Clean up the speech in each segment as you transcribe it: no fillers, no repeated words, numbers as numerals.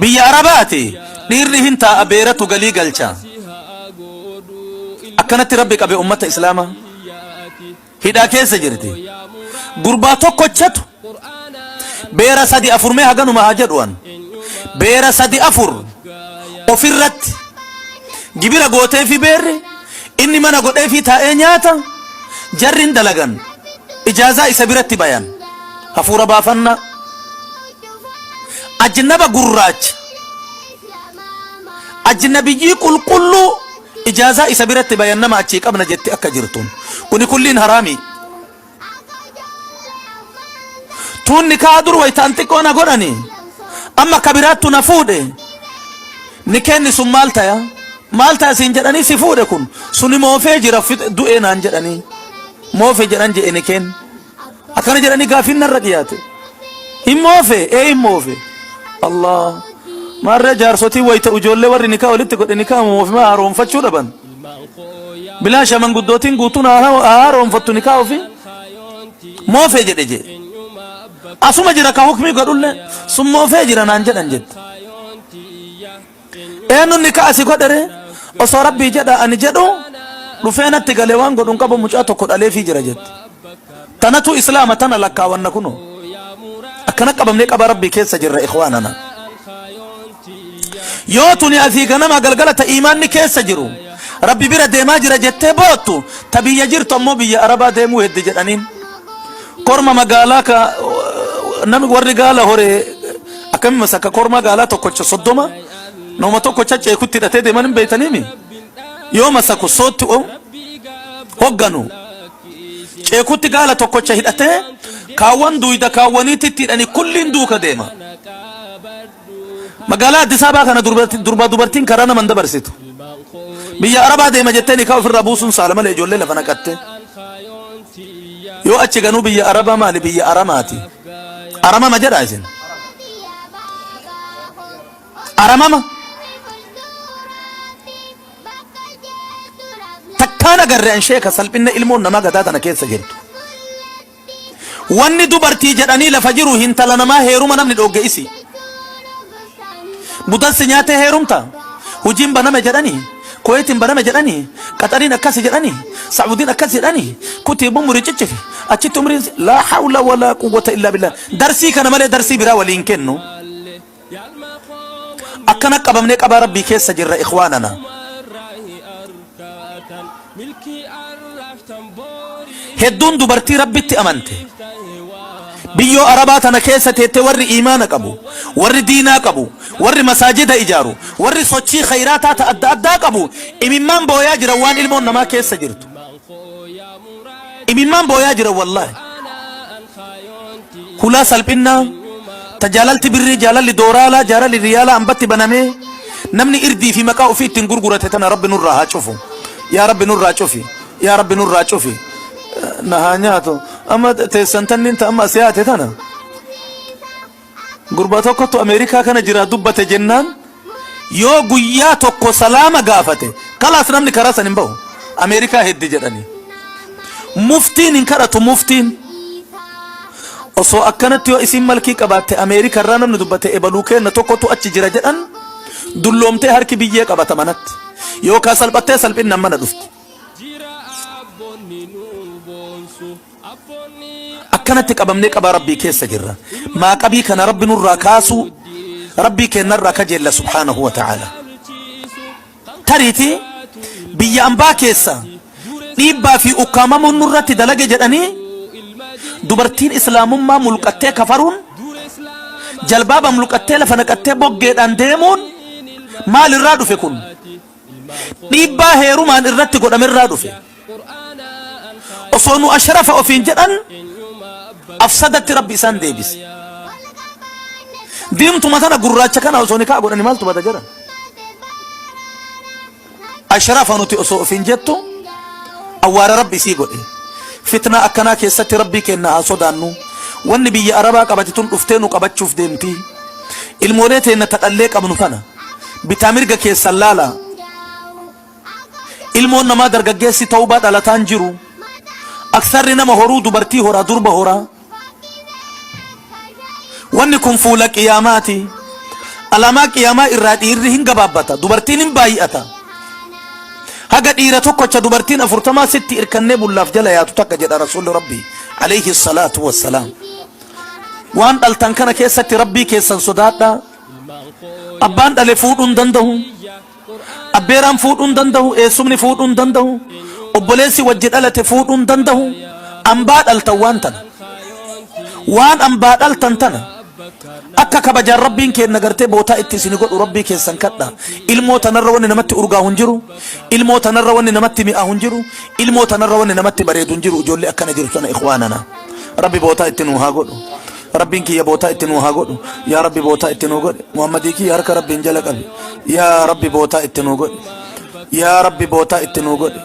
biyya arabaati dhiirri hin taa'a beeratu galii galcha akkanatti rabbi qabe ummata islaamaa hidhaa keessa jirti gurbaa tokkichatu beera 3-4 mee haganuma haa jedhuan beera 3-4 ofirratti gibira gotefi beerri inni mana godheefi taa'ee nyaata jarrin dalagan ijaaza isa biratti bayan hafuura baafanna ajnaba gurraacha ajnabiyyi qulqullu ijaaza isa biratti bayan nama achi qabna jetti akka jirtun kuni kulliin harami tunni kaadur waytaan xiqqoona godhani amma kabiraattu na fuudhe ni kenni sun maalta siin jedhanii si fuudhe kun suni moofee jira du'ee naan jedhanii moofee jedhan jedhe ni kenni akkana jedhanii gaafin narra dhiyaate hin moofe Allah marre jaarsotii wayta ujoollee warri nikaa walitti godhe nikaa moofi ma haroonfachuu dhaban bilaa shaman guddootiin guutuun haroonfattu nikaa ofi moofee jedhe asuma jira ka hukmii godhulle sun moofee jira naan jedhan jette eenyuun nikaa asii godhere osoo rabbii jedha ani jedhu dhufeenatti galee waan godhuun qabu mucaa tokko dhaleefii jira jette tanatu islaama tana lakkaawanna kuno akkana qabamnee qaba rabbii keessa jirra ikhwaanana yoo tuni asii ganama galgala ta iimaanni keessa jiru rabbi bira deemaa jira jettee boottu ta biyya jirtu ammoo biyya arabaa deemuu hedde jedhaniin korma magaalaa ka nami warri gaala horee akkami masaka korma gaalaa tokkocha 30 nama tokkocha ceekutti hidhatee deeman hin beeytaniimi yoo masaku sootti hogganu ceekutti gaala tokkocha hidhatee kaawwan duuyda kaawwaniititti hidhani kulliin duuka deema magaalaa Addis Ababaa kana dubartiin karaa naman dabarsitu biyya arabaa deema jettee nikaa ofirraa buusuun saala malee ijoollee lafa naqatte yoo achi ganuu biyya arabaa maali biyya aramaati aramama jedha isin aramama takkaan agarre an sheeka salphinna ilmoon namaa gadaa tana keessa jirtu wanni dubartii jedhanii lafa jiru hintala namaa heeruma namni dhogge isi budansi nyaatee heerumta hujiin baname jedhanii kuwaitiin baname jedhanii qaxariin akkasi jedhanii sacuudiin akkas jedhanii kutiibu murii ciccifi achitti umriin laa hawla walaa quwwata illaa billah darsii kana malee darsii biraa waliin kennu akkana qabamnee qabaa rabbii keessa jirra ikhwaanana hedduun dubartii rabbitti amante biyyo arabaa tana keessa teettee warri iimaana qabu warri diinaa qabu warri masaajida ijaaru warri sochii khayraataa ta adda qabu imimmaan booyaa jira waan ilmoon namaa keessa jirtu imimmaan booyaa jira wallahi hulaa salphinnaa tajaalalti birrii jaalalli dooraalaa jaalalli riyaalaa ambatti banamee namni irdii fi maqaa ofii ittiin gurgurate tana rabbi nurraa haa cufu yaa rabbi nurraa cufi yaa rabbi nurraa cufi nahaa nyaatu amma teessantannin ta amma siyaate tana gurba tokkotu Ameerikaa kana jira dubbate jennaan yoo guyyaa tokko salaama gaafate kalaas namni karaa san hin bahu Ameerikaa heddi jedhani muftiin hin kadhatu muftiin osoo akkanatti yoo isin malkii qabaatte Ameerikaa irraa namni dubbate ebaluu kenna tokkotu achi jira jedhan dulloomtee harki biyyee qabata manatti yookaan salphattee salphinna mana dhufti akkanatti qabamnee qaba rabbii keessa jirra maa qabii kana rabbi nurraa kaasu rabbii kennarraa kajeella subhaanahu wa ta'ala tariiti biyya ambaa keessa dhiibbaa fi ukkaamamuun nurratti dalage jedhanii dubartiin islaamummaa mulqattee kafaruun jalbaaba mulqattee lafa naqattee boggeedhaan deemuun maal irraa dhufe kun dhiibbaa heerumaan irratti godhamerraa dhufe osoo nu ashrafa ofiin jedhan afsadatti rabbi isaan deebise diimtuma tana gurraacha kana osoo nikaa godhani maaltu bada jira ashrafa nuti osoo ofiin jettu awwaara rabbi isii godhe fitna akkanaa keessatti rabbii kenna haa sodaannu wanni biyya arabaa qabate tun dhuftee nu qabachuuf deemti ilmoolee teenna tadhallee qabnu kana bitaa mirga keessan laala ilmoon namaa dargaggeessi tawbaa dhalataan jiru aksarri nama horuu dubartii horaa durba horaa wanni kun fuula qiyaamaati alamaa qiyaamaa irraa dhiirri hin gabaabbata dubartiin hin baay'ata haga dhiira tokkocha dubartiin 40 sitti irkannee bullaaf jala yaatu takka jedha rasuulli rabbii alayhi salaatu wassalaam waan dhaltan kana keessatti rabbii keessan sodaadha abbaan dhale fuudhuun danda'u abbeeraan fuudhuun danda'u eessumni fuudhuun danda'u obboleessi wajji dhalate fuudhuun danda'u ambaa dhaltan waan ambaa dhaltan tana akka kabajaan rabbiin keenya gartee bootaa itti isin godhu rabbii keessan kadha ilmoo tanarra wanni namatti urgaa hin jiru ilmoo tanarra wanni namatti mi'aa hin jiru ilmoo tanarra wanni namatti bareedu hin jiru ijoollee akkana jirtu sana ikhwaanana rabbi bootaa itti nuu haa godhu rabbiin kiyya bootaa itti nuu haa godhu yaa rabbi bootaa itti nuu godhe muhammadii kiyya harka rabbiin jala qabe yaa rabbi bootaa itti nuu godhe yaa rabbi bootaa itti nuu godhe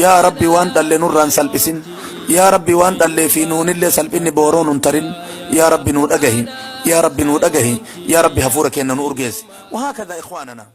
yaa rabbi waan dhalle nurraan salphisin yaa rabbi waan dhallee fi nuunillee salphinni booroon hun tarin yaa rabbi nuu dhagahi يا ربي نور أجهي يا ربي هفورك إنه نور جيز وهكذا إخواننا